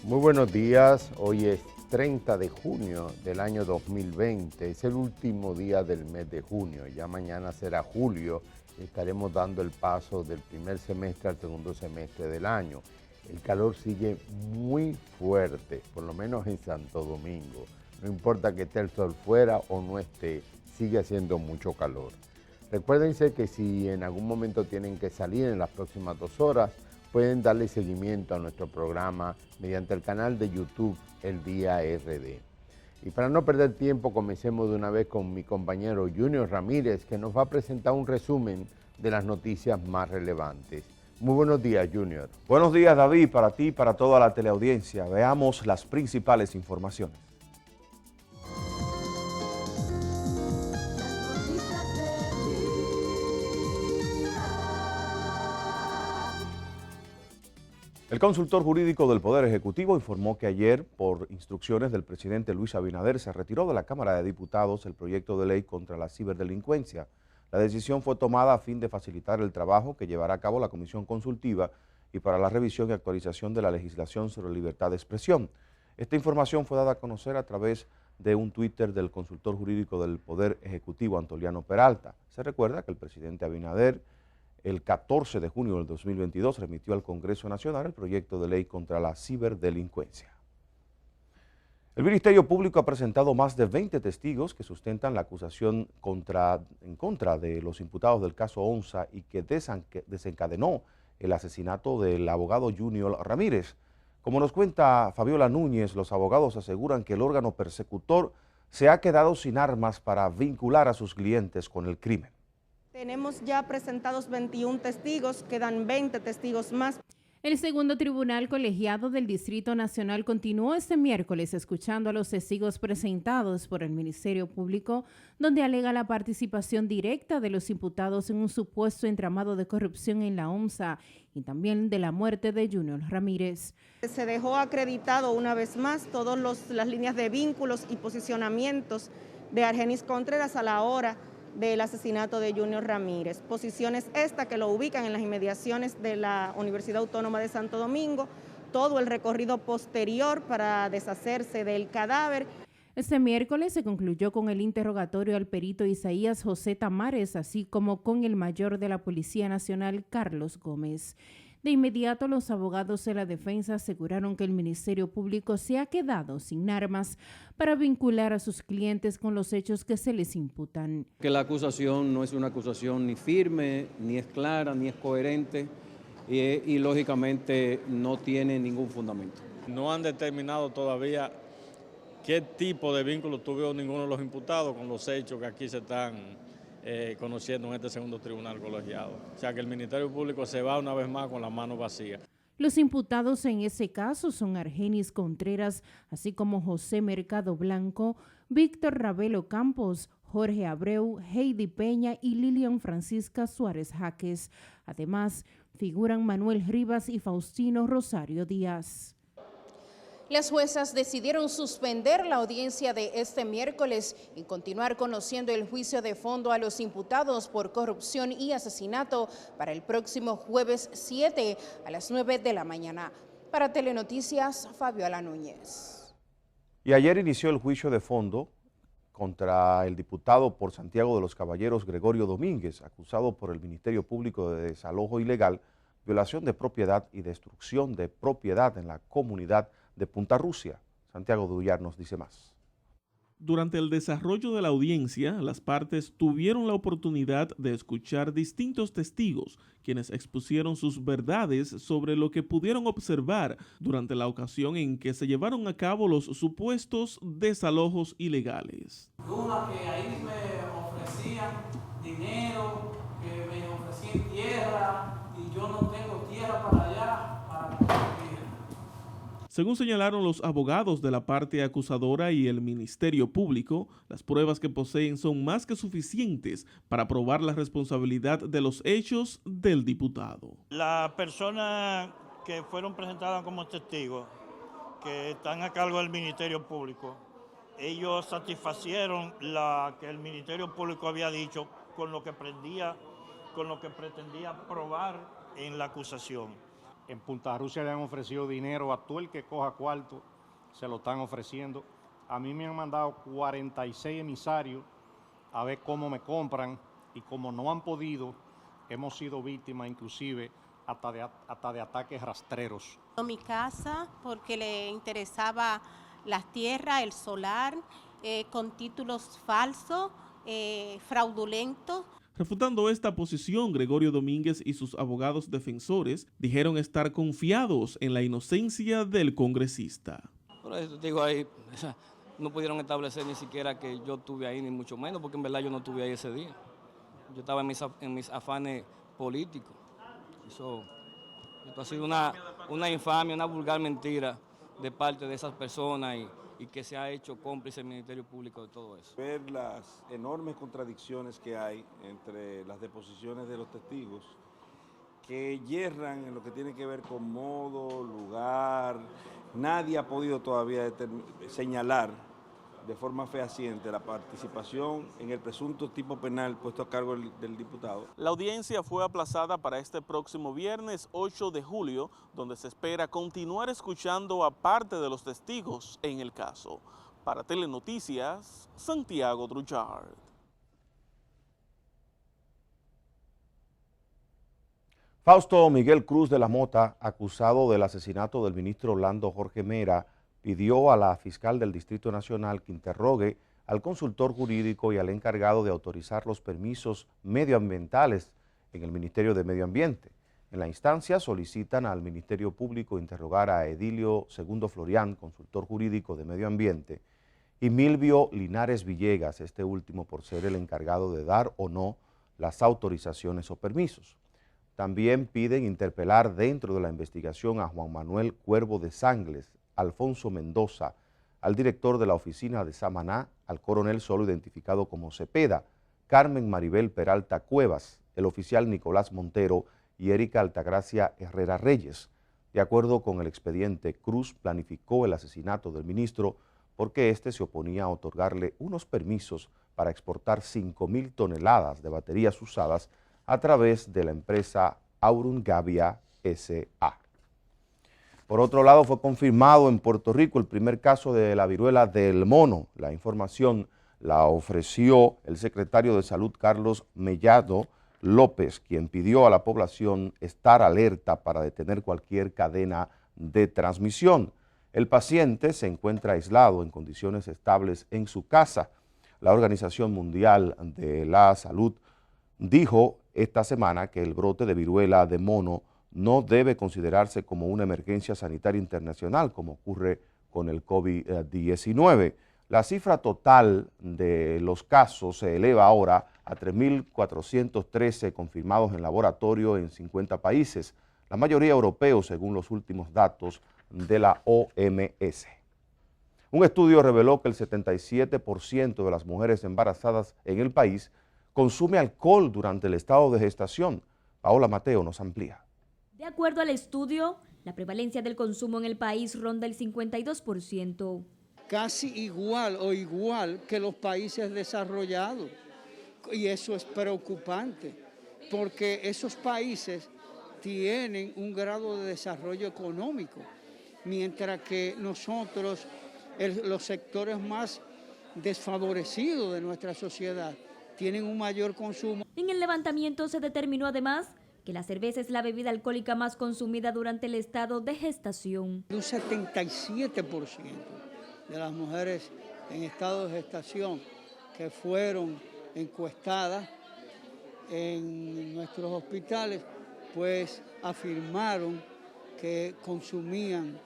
Muy buenos días, hoy es 30 de junio del año 2020, es el último día del mes de junio, ya mañana será julio, estaremos dando el paso del primer semestre al segundo semestre del año. El calor sigue muy fuerte, por lo menos en Santo Domingo, no importa que esté el sol fuera o no esté, sigue haciendo mucho calor. Recuérdense que si en algún momento tienen que salir en las próximas 2 horas, pueden darle seguimiento a nuestro programa mediante el canal de YouTube El Día RD. Y para no perder tiempo, comencemos de una vez con mi compañero Junior Ramírez, que nos va a presentar un resumen de las noticias más relevantes. Muy buenos días, Junior. Buenos días, David, para ti y para toda la teleaudiencia. Veamos las principales informaciones. El consultor jurídico del Poder Ejecutivo informó que ayer, por instrucciones del presidente Luis Abinader, se retiró de la Cámara de Diputados el proyecto de ley contra la ciberdelincuencia. La decisión fue tomada a fin de facilitar el trabajo que llevará a cabo la Comisión Consultiva y para la revisión y actualización de la legislación sobre libertad de expresión. Esta información fue dada a conocer a través de un Twitter del consultor jurídico del Poder Ejecutivo, Antoliano Peralta. Se recuerda que el presidente Abinader, el 14 de junio del 2022, remitió al Congreso Nacional el proyecto de ley contra la ciberdelincuencia. El Ministerio Público ha presentado más de 20 testigos que sustentan la acusación en contra de los imputados del caso Onza y que desencadenó el asesinato del abogado Junior Ramírez. Como nos cuenta Fabiola Núñez, los abogados aseguran que el órgano persecutor se ha quedado sin armas para vincular a sus clientes con el crimen. Tenemos ya presentados 21 testigos, quedan 20 testigos más. El segundo tribunal colegiado del Distrito Nacional continuó este miércoles escuchando a los testigos presentados por el Ministerio Público, donde alega la participación directa de los imputados en un supuesto entramado de corrupción en la ONSA y también de la muerte de Junior Ramírez. Se dejó acreditado una vez más todas las líneas de vínculos y posicionamientos de Argenis Contreras a la hora del asesinato de Junior Ramírez. Posiciones estas que lo ubican en las inmediaciones de la Universidad Autónoma de Santo Domingo, todo el recorrido posterior para deshacerse del cadáver. Este miércoles se concluyó con el interrogatorio al perito Isaías José Tamares, así como con el mayor de la Policía Nacional, Carlos Gómez. De inmediato, los abogados de la defensa aseguraron que el Ministerio Público se ha quedado sin armas para vincular a sus clientes con los hechos que se les imputan. Que la acusación no es una acusación ni firme, ni es clara, ni es coherente y lógicamente no tiene ningún fundamento. No han determinado todavía qué tipo de vínculo tuvo ninguno de los imputados con los hechos que aquí se están conociendo en este segundo tribunal colegiado. O sea que el Ministerio Público se va una vez más con las manos vacías. Los imputados en ese caso son Argenis Contreras, así como José Mercado Blanco, Víctor Ravelo Campos, Jorge Abreu, Heidi Peña y Lilian Francisca Suárez Jaques. Además, figuran Manuel Rivas y Faustino Rosario Díaz. Las juezas decidieron suspender la audiencia de este miércoles y continuar conociendo el juicio de fondo a los imputados por corrupción y asesinato para el próximo jueves 7 a las 9 de la mañana. Para Telenoticias, Fabiola Núñez. Y ayer inició el juicio de fondo contra el diputado por Santiago de los Caballeros, Gregorio Domínguez, acusado por el Ministerio Público de desalojo ilegal, violación de propiedad y destrucción de propiedad en la comunidad de Punta Rusia. Santiago Dullar nos dice más. Durante el desarrollo de la audiencia, las partes tuvieron la oportunidad de escuchar distintos testigos, quienes expusieron sus verdades sobre lo que pudieron observar durante la ocasión en que se llevaron a cabo los supuestos desalojos ilegales. Una que ahí me ofrecían dinero, que me ofrecían tierra, y yo no tengo tierra para allá, para construir. Según señalaron los abogados de la parte acusadora y el Ministerio Público, las pruebas que poseen son más que suficientes para probar la responsabilidad de los hechos del diputado. Las personas que fueron presentadas como testigos, que están a cargo del Ministerio Público, ellos satisfacieron lo que el Ministerio Público había dicho con lo que pretendía probar en la acusación. En Punta Rusia le han ofrecido dinero a todo el que coja cuarto, se lo están ofreciendo. A mí me han mandado 46 emisarios a ver cómo me compran y como no han podido, hemos sido víctimas inclusive hasta de ataques rastreros. Mi casa porque le interesaba las tierras, el solar, con títulos falsos, fraudulentos. Refutando esta posición, Gregorio Domínguez y sus abogados defensores dijeron estar confiados en la inocencia del congresista. Por eso digo ahí, no pudieron establecer ni siquiera que yo estuve ahí, ni mucho menos, porque en verdad yo no estuve ahí ese día. Yo estaba en mis afanes políticos. Esto ha sido una infamia, una vulgar mentira de parte de esas personas y que se ha hecho cómplice el Ministerio Público de todo eso. Ver las enormes contradicciones que hay entre las deposiciones de los testigos que yerran en lo que tiene que ver con modo, lugar. Nadie ha podido todavía señalar de forma fehaciente la participación en el presunto tipo penal puesto a cargo del diputado. La audiencia fue aplazada para este próximo viernes 8 de julio, donde se espera continuar escuchando a parte de los testigos en el caso. Para Telenoticias, Santiago Truchard. Fausto Miguel Cruz de la Mota, acusado del asesinato del ministro Orlando Jorge Mera, pidió a la fiscal del Distrito Nacional que interrogue al consultor jurídico y al encargado de autorizar los permisos medioambientales en el Ministerio de Medio Ambiente. En la instancia solicitan al Ministerio Público interrogar a Edilio Segundo Florián, consultor jurídico de Medio Ambiente, y Milvio Linares Villegas, este último por ser el encargado de dar o no las autorizaciones o permisos. También piden interpelar dentro de la investigación a Juan Manuel Cuervo de Sangles, Alfonso Mendoza, al director de la oficina de Samaná, al coronel solo identificado como Cepeda, Carmen Maribel Peralta Cuevas, el oficial Nicolás Montero y Erika Altagracia Herrera Reyes. De acuerdo con el expediente, Cruz planificó el asesinato del ministro porque éste se oponía a otorgarle unos permisos para exportar 5.000 toneladas de baterías usadas a través de la empresa Aurum Gavia S.A. Por otro lado, fue confirmado en Puerto Rico el primer caso de la viruela del mono. La información la ofreció el secretario de Salud, Carlos Mellado López, quien pidió a la población estar alerta para detener cualquier cadena de transmisión. El paciente se encuentra aislado en condiciones estables en su casa. La Organización Mundial de la Salud dijo esta semana que el brote de viruela de mono no debe considerarse como una emergencia sanitaria internacional, como ocurre con el COVID-19. La cifra total de los casos se eleva ahora a 3.413 confirmados en laboratorio en 50 países, la mayoría europeos según los últimos datos de la OMS. Un estudio reveló que el 77% de las mujeres embarazadas en el país consume alcohol durante el estado de gestación. Paola Mateo nos amplía. De acuerdo al estudio, la prevalencia del consumo en el país ronda el 52%. Casi igual que los países desarrollados. Y eso es preocupante, porque esos países tienen un grado de desarrollo económico, mientras que nosotros, los sectores más desfavorecidos de nuestra sociedad, tienen un mayor consumo. En el levantamiento se determinó además que la cerveza es la bebida alcohólica más consumida durante el estado de gestación. Un 77% de las mujeres en estado de gestación que fueron encuestadas en nuestros hospitales, pues afirmaron que consumían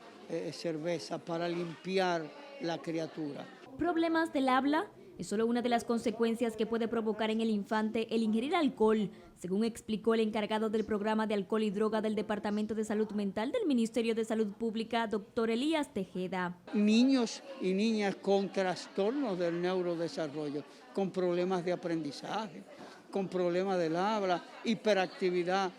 cerveza para limpiar la criatura. Problemas del habla es solo una de las consecuencias que puede provocar en el infante el ingerir alcohol, según explicó el encargado del programa de alcohol y droga del Departamento de Salud Mental del Ministerio de Salud Pública, doctor Elías Tejeda. Niños y niñas con trastornos del neurodesarrollo, con problemas de aprendizaje, con problemas del habla, hiperactividad,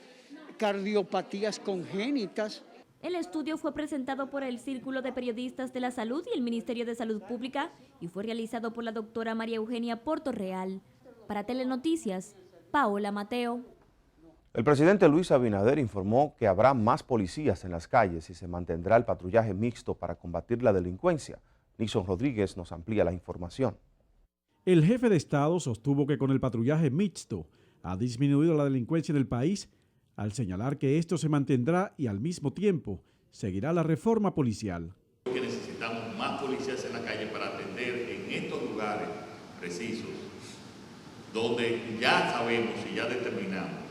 cardiopatías congénitas. El estudio fue presentado por el Círculo de Periodistas de la Salud y el Ministerio de Salud Pública y fue realizado por la doctora María Eugenia Portorreal. Para Telenoticias, Paola Mateo. El presidente Luis Abinader informó que habrá más policías en las calles y se mantendrá el patrullaje mixto para combatir la delincuencia. Nixon Rodríguez nos amplía la información. El jefe de Estado sostuvo que con el patrullaje mixto ha disminuido la delincuencia en el país, al señalar que esto se mantendrá y al mismo tiempo seguirá la reforma policial. Que necesitamos más policías en la calle para atender en estos lugares precisos, donde ya sabemos y ya determinamos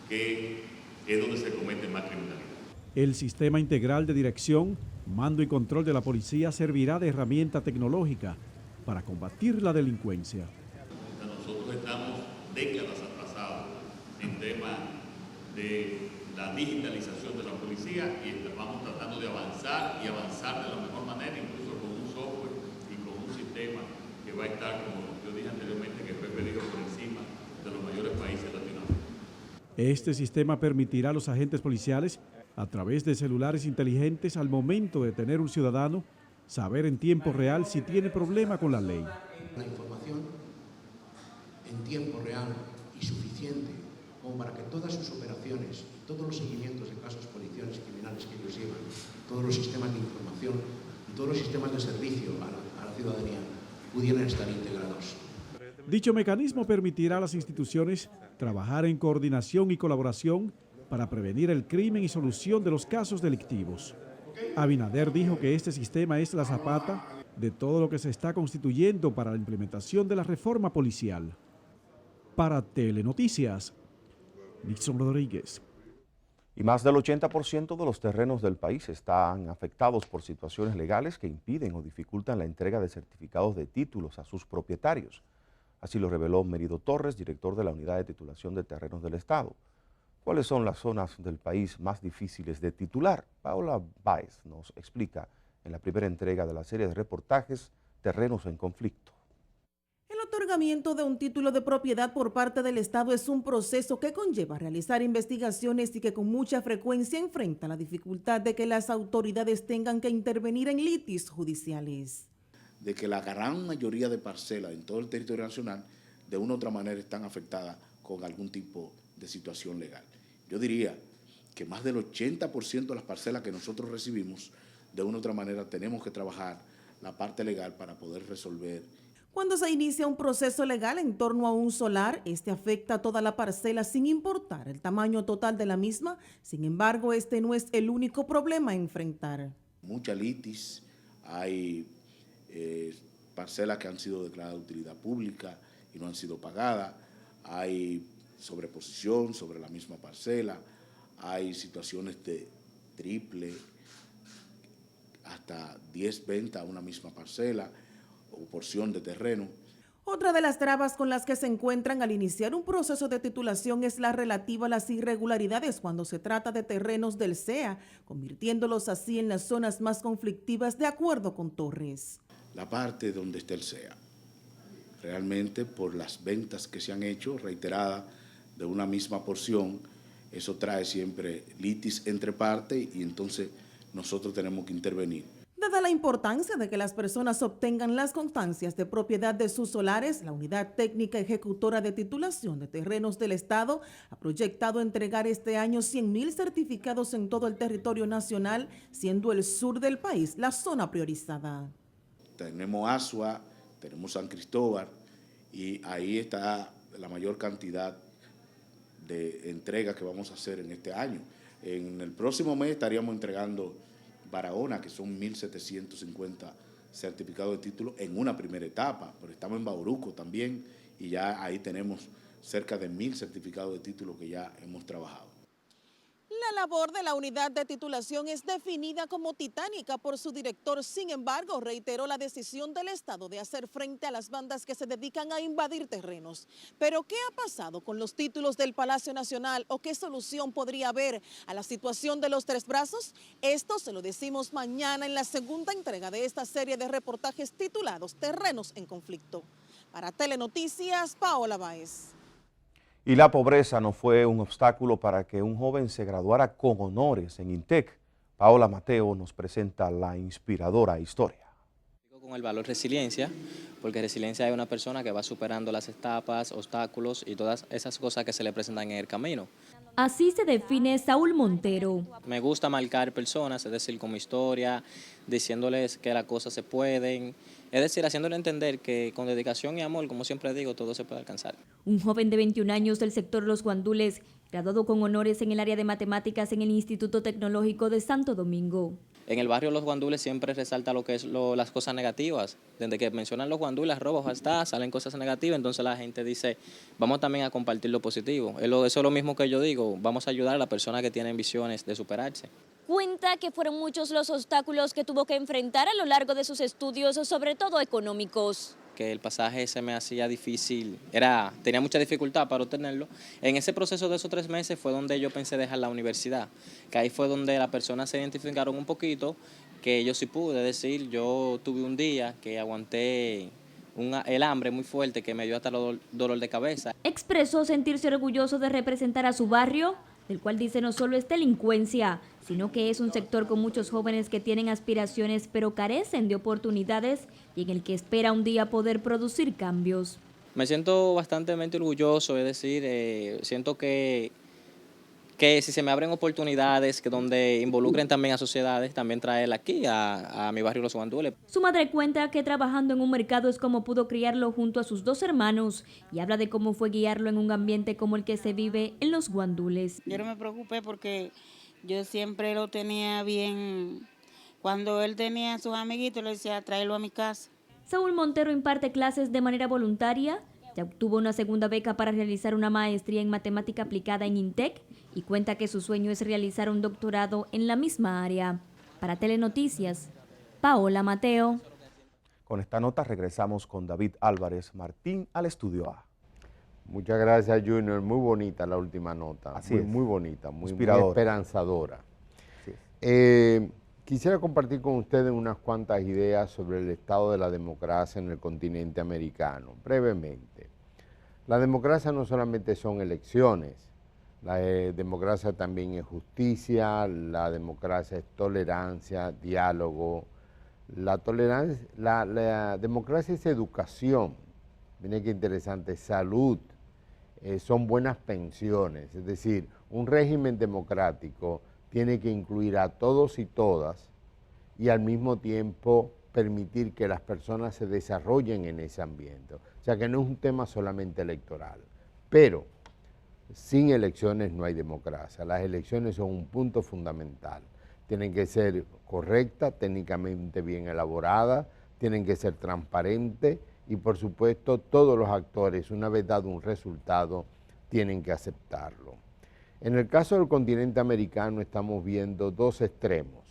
que es donde se comete más criminalidad. El sistema integral de dirección, mando y control de la policía servirá de herramienta tecnológica para combatir la delincuencia. Nosotros estamos décadas atrasados en temas de la digitalización de la policía y vamos tratando de avanzar y avanzar de la mejor manera, incluso con un software y con un sistema que va a estar, como yo dije anteriormente, que fue pedido por encima de los mayores países latinoamericanos. Este sistema permitirá a los agentes policiales, a través de celulares inteligentes, al momento de detener un ciudadano, saber en tiempo real si tiene problema con la ley. La información en tiempo real y suficiente como para que todas sus operaciones, todos los seguimientos de casos policiales criminales que ellos llevan, todos los sistemas de información y todos los sistemas de servicio a la ciudadanía pudieran estar integrados. Dicho mecanismo permitirá a las instituciones trabajar en coordinación y colaboración para prevenir el crimen y solución de los casos delictivos. Abinader dijo que este sistema es la zapata de todo lo que se está constituyendo para la implementación de la reforma policial. Para Telenoticias, Nixon Rodríguez. Y más del 80% de los terrenos del país están afectados por situaciones legales que impiden o dificultan la entrega de certificados de títulos a sus propietarios. Así lo reveló Merido Torres, director de la Unidad de Titulación de Terrenos del Estado. ¿Cuáles son las zonas del país más difíciles de titular? Paola Báez nos explica en la primera entrega de la serie de reportajes Terrenos en Conflicto. El otorgamiento de un título de propiedad por parte del Estado es un proceso que conlleva realizar investigaciones y que con mucha frecuencia enfrenta la dificultad de que las autoridades tengan que intervenir en litigios judiciales. De que la gran mayoría de parcelas en todo el territorio nacional de una u otra manera están afectadas con algún tipo de situación legal. Yo diría que más del 80% de las parcelas que nosotros recibimos, de una u otra manera tenemos que trabajar la parte legal para poder resolver. Cuando se inicia un proceso legal en torno a un solar, este afecta a toda la parcela sin importar el tamaño total de la misma. Sin embargo, este no es el único problema a enfrentar. Mucha litis, hay parcelas que han sido declaradas de utilidad pública y no han sido pagadas, hay sobreposición sobre la misma parcela, hay situaciones de triple, hasta 10 ventas a una misma parcela o porción de terreno. Otra de las trabas con las que se encuentran al iniciar un proceso de titulación es la relativa a las irregularidades cuando se trata de terrenos del CEA, convirtiéndolos así en las zonas más conflictivas de acuerdo con Torres. La parte donde está el CEA, realmente por las ventas que se han hecho reiteradas de una misma porción, eso trae siempre litis entre partes y entonces nosotros tenemos que intervenir. Dada la importancia de que las personas obtengan las constancias de propiedad de sus solares, la Unidad Técnica Ejecutora de Titulación de Terrenos del Estado ha proyectado entregar este año 100,000 certificados en todo el territorio nacional, siendo el sur del país la zona priorizada. Tenemos Asua, tenemos San Cristóbal y ahí está la mayor cantidad de entregas que vamos a hacer en este año. En el próximo mes estaríamos entregando Barahona, que son 1.750 certificados de título en una primera etapa, pero estamos en Bauruco también y ya ahí tenemos cerca de 1.000 certificados de título que ya hemos trabajado. La labor de la unidad de titulación es definida como titánica por su director. Sin embargo, reiteró la decisión del Estado de hacer frente a las bandas que se dedican a invadir terrenos. Pero, ¿qué ha pasado con los títulos del Palacio Nacional o qué solución podría haber a la situación de los Tres Brazos? Esto se lo decimos mañana en la segunda entrega de esta serie de reportajes titulados Terrenos en Conflicto. Para Telenoticias, Paola Báez. Y la pobreza no fue un obstáculo para que un joven se graduara con honores en INTEC. Paola Mateo nos presenta la inspiradora historia. Con el valor resiliencia, porque resiliencia es una persona que va superando las etapas, obstáculos y todas esas cosas que se le presentan en el camino. Así se define Saúl Montero. Me gusta marcar personas, es decir, con mi historia, diciéndoles que las cosas se pueden, es decir, haciéndoles entender que con dedicación y amor, como siempre digo, todo se puede alcanzar. Un joven de 21 años del sector Los Guandules, graduado con honores en el área de matemáticas en el Instituto Tecnológico de Santo Domingo. En el barrio Los Guandules siempre resalta lo que es las cosas negativas. Desde que mencionan Los Guandules, robos, hasta salen cosas negativas, entonces la gente dice, vamos también a compartir lo positivo. Eso es lo mismo que yo digo, vamos a ayudar a las personas que tienen visiones de superarse. Cuenta que fueron muchos los obstáculos que tuvo que enfrentar a lo largo de sus estudios, sobre todo económicos. Que el pasaje se me hacía difícil, tenía mucha dificultad para obtenerlo. En ese proceso de esos 3 meses fue donde yo pensé dejar la universidad, que ahí fue donde las personas se identificaron un poquito, que yo sí pude, decir, yo tuve un día que aguanté el hambre muy fuerte que me dio hasta dolor de cabeza. Expresó sentirse orgulloso de representar a su barrio, del cual dice no solo es delincuencia, sino que es un sector con muchos jóvenes que tienen aspiraciones pero carecen de oportunidades y en el que espera un día poder producir cambios. Me siento bastante orgulloso, es decir, siento que si se me abren oportunidades que donde involucren también a sociedades, también traerla aquí a mi barrio Los Guandules. Su madre cuenta que trabajando en un mercado es como pudo criarlo junto a sus 2 hermanos y habla de cómo fue guiarlo en un ambiente como el que se vive en Los Guandules. Yo no me preocupé porque yo siempre lo tenía bien. Cuando él tenía a sus amiguitos, le decía, tráelo a mi casa. Saúl Montero imparte clases de manera voluntaria, ya obtuvo una segunda beca para realizar una maestría en matemática aplicada en INTEC y cuenta que su sueño es realizar un doctorado en la misma área. Para Telenoticias, Paola Mateo. Con esta nota regresamos con David Álvarez Martín al Estudio A. Muchas gracias, Junior. Muy bonita la última nota. Así es. Muy bonita, muy esperanzadora. Quisiera compartir con ustedes unas cuantas ideas sobre el estado de la democracia en el continente americano, brevemente. La democracia no solamente son elecciones, la democracia también es justicia, la democracia es tolerancia, diálogo. La democracia es educación, miren qué interesante, salud, son buenas pensiones, es decir, un régimen democrático tiene que incluir a todos y todas y al mismo tiempo permitir que las personas se desarrollen en ese ambiente. O sea que no es un tema solamente electoral, pero sin elecciones no hay democracia. Las elecciones son un punto fundamental. Tienen que ser correctas, técnicamente bien elaboradas, tienen que ser transparentes y por supuesto todos los actores, una vez dado un resultado, tienen que aceptarlo. En el caso del continente americano estamos viendo 2 extremos.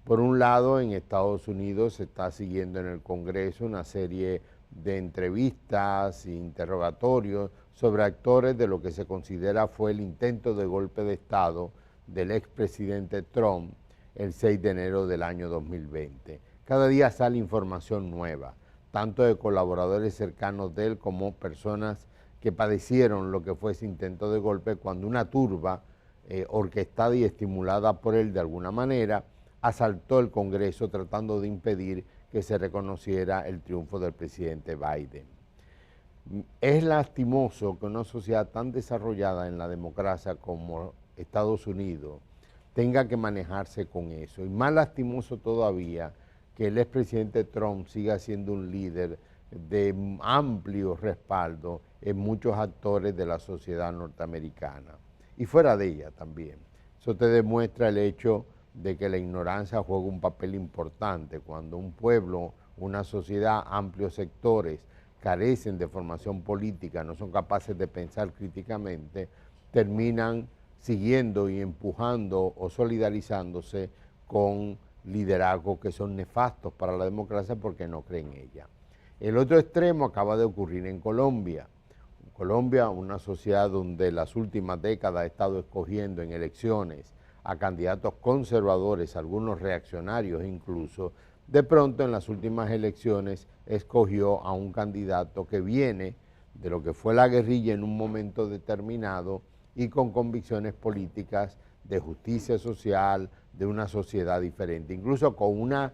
Por un lado, en Estados Unidos se está siguiendo en el Congreso una serie de entrevistas e interrogatorios sobre actores de lo que se considera fue el intento de golpe de Estado del expresidente Trump el 6 de enero del año 2020. Cada día sale información nueva, tanto de colaboradores cercanos de él como personas que padecieron lo que fue ese intento de golpe cuando una turba orquestada y estimulada por él de alguna manera asaltó el Congreso tratando de impedir que se reconociera el triunfo del presidente Biden. Es lastimoso que una sociedad tan desarrollada en la democracia como Estados Unidos tenga que manejarse con eso, y más lastimoso todavía que el expresidente Trump siga siendo un líder de amplio respaldo en muchos actores de la sociedad norteamericana y fuera de ella también. Eso te demuestra el hecho de que la ignorancia juega un papel importante. Cuando un pueblo, una sociedad, amplios sectores carecen de formación política, no son capaces de pensar críticamente, terminan siguiendo y empujando o solidarizándose con liderazgos que son nefastos para la democracia porque no creen en ella. El otro extremo acaba de ocurrir en Colombia. Colombia, una sociedad donde las últimas décadas ha estado escogiendo en elecciones a candidatos conservadores, algunos reaccionarios incluso, de pronto en las últimas elecciones escogió a un candidato que viene de lo que fue la guerrilla en un momento determinado y con convicciones políticas de justicia social, de una sociedad diferente, incluso con una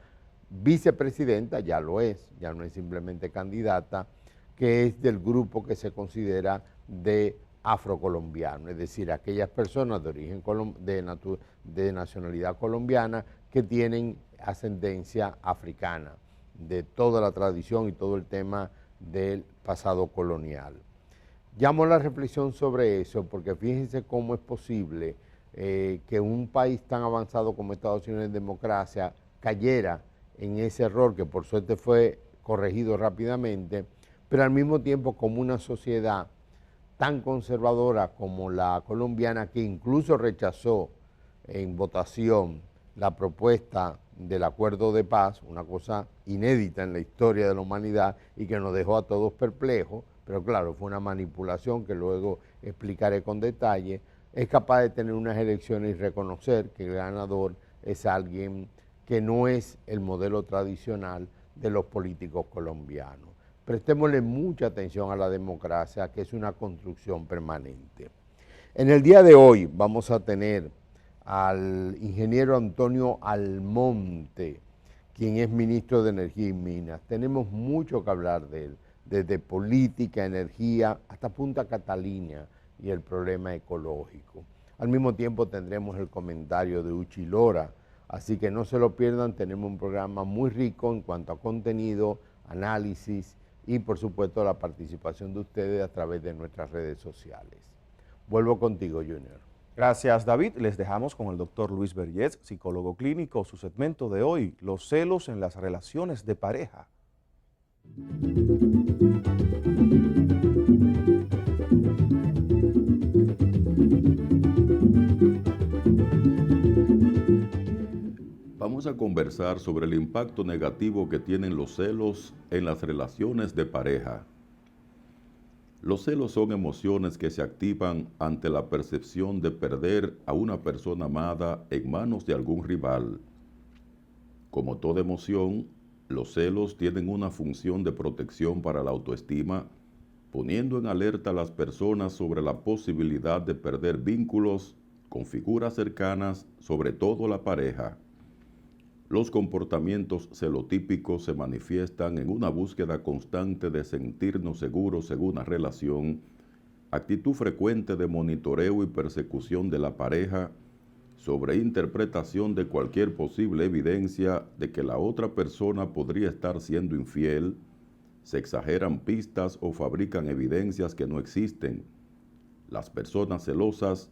vicepresidenta, ya lo es, ya no es simplemente candidata, que es del grupo que se considera de afrocolombiano, es decir, aquellas personas de origen de nacionalidad colombiana que tienen ascendencia africana, de toda la tradición y todo el tema del pasado colonial. Llamo la reflexión sobre eso porque fíjense cómo es posible que un país tan avanzado como Estados Unidos en democracia cayera en ese error que por suerte fue corregido rápidamente, pero al mismo tiempo como una sociedad tan conservadora como la colombiana, que incluso rechazó en votación la propuesta del acuerdo de paz, una cosa inédita en la historia de la humanidad y que nos dejó a todos perplejos, pero claro, fue una manipulación que luego explicaré con detalle, es capaz de tener unas elecciones y reconocer que el ganador es alguien que no es el modelo tradicional de los políticos colombianos. Prestémosle mucha atención a la democracia, que es una construcción permanente. En el día de hoy vamos a tener al ingeniero Antonio Almonte, quien es ministro de Energía y Minas. Tenemos mucho que hablar de él, desde política, energía, hasta Punta Catalina y el problema ecológico. Al mismo tiempo tendremos el comentario de Uchi Lora, así que no se lo pierdan, tenemos un programa muy rico en cuanto a contenido, análisis y por supuesto la participación de ustedes a través de nuestras redes sociales. Vuelvo contigo, Junior. Gracias, David. Les dejamos con el doctor Luis Vergés, psicólogo clínico, su segmento de hoy, los celos en las relaciones de pareja. Vamos a conversar sobre el impacto negativo que tienen los celos en las relaciones de pareja. Los celos son emociones que se activan ante la percepción de perder a una persona amada en manos de algún rival. Como toda emoción, los celos tienen una función de protección para la autoestima, poniendo en alerta a las personas sobre la posibilidad de perder vínculos con figuras cercanas, sobre todo la pareja. Los comportamientos celotípicos se manifiestan en una búsqueda constante de sentirnos seguros en una relación, actitud frecuente de monitoreo y persecución de la pareja, sobreinterpretación de cualquier posible evidencia de que la otra persona podría estar siendo infiel, se exageran pistas o fabrican evidencias que no existen. Las personas celosas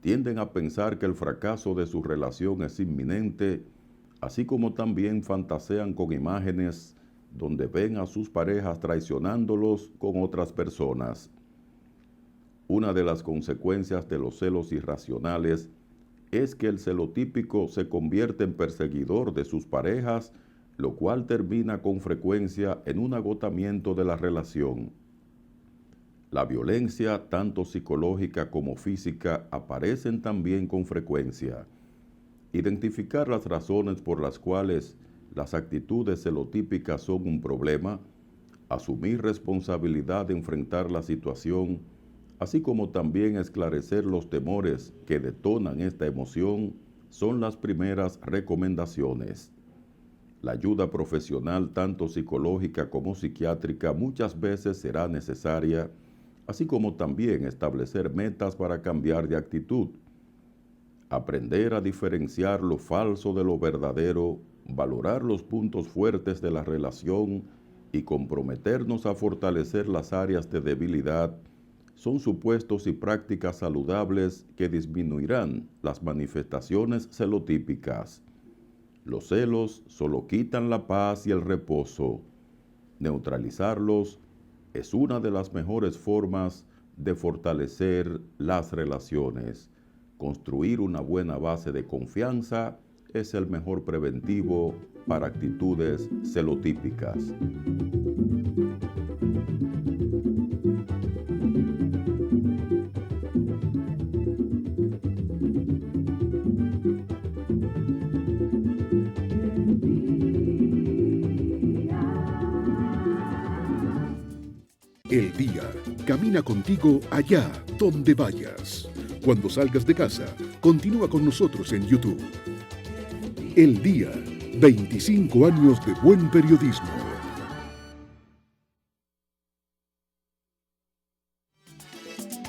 tienden a pensar que el fracaso de su relación es inminente, así como también fantasean con imágenes donde ven a sus parejas traicionándolos con otras personas. Una de las consecuencias de los celos irracionales es que el celotípico se convierte en perseguidor de sus parejas, lo cual termina con frecuencia en un agotamiento de la relación. La violencia, tanto psicológica como física, aparecen también con frecuencia. Identificar las razones por las cuales las actitudes celotípicas son un problema, asumir responsabilidad de enfrentar la situación, así como también esclarecer los temores que detonan esta emoción, son las primeras recomendaciones. La ayuda profesional, tanto psicológica como psiquiátrica, muchas veces será necesaria, así como también establecer metas para cambiar de actitud. Aprender a diferenciar lo falso de lo verdadero, valorar los puntos fuertes de la relación y comprometernos a fortalecer las áreas de debilidad son supuestos y prácticas saludables que disminuirán las manifestaciones celotípicas. Los celos solo quitan la paz y el reposo. Neutralizarlos es una de las mejores formas de fortalecer las relaciones. Construir una buena base de confianza es el mejor preventivo para actitudes celotípicas. El día camina contigo allá donde vayas. Cuando salgas de casa, continúa con nosotros en YouTube. El día, 25 años de buen periodismo.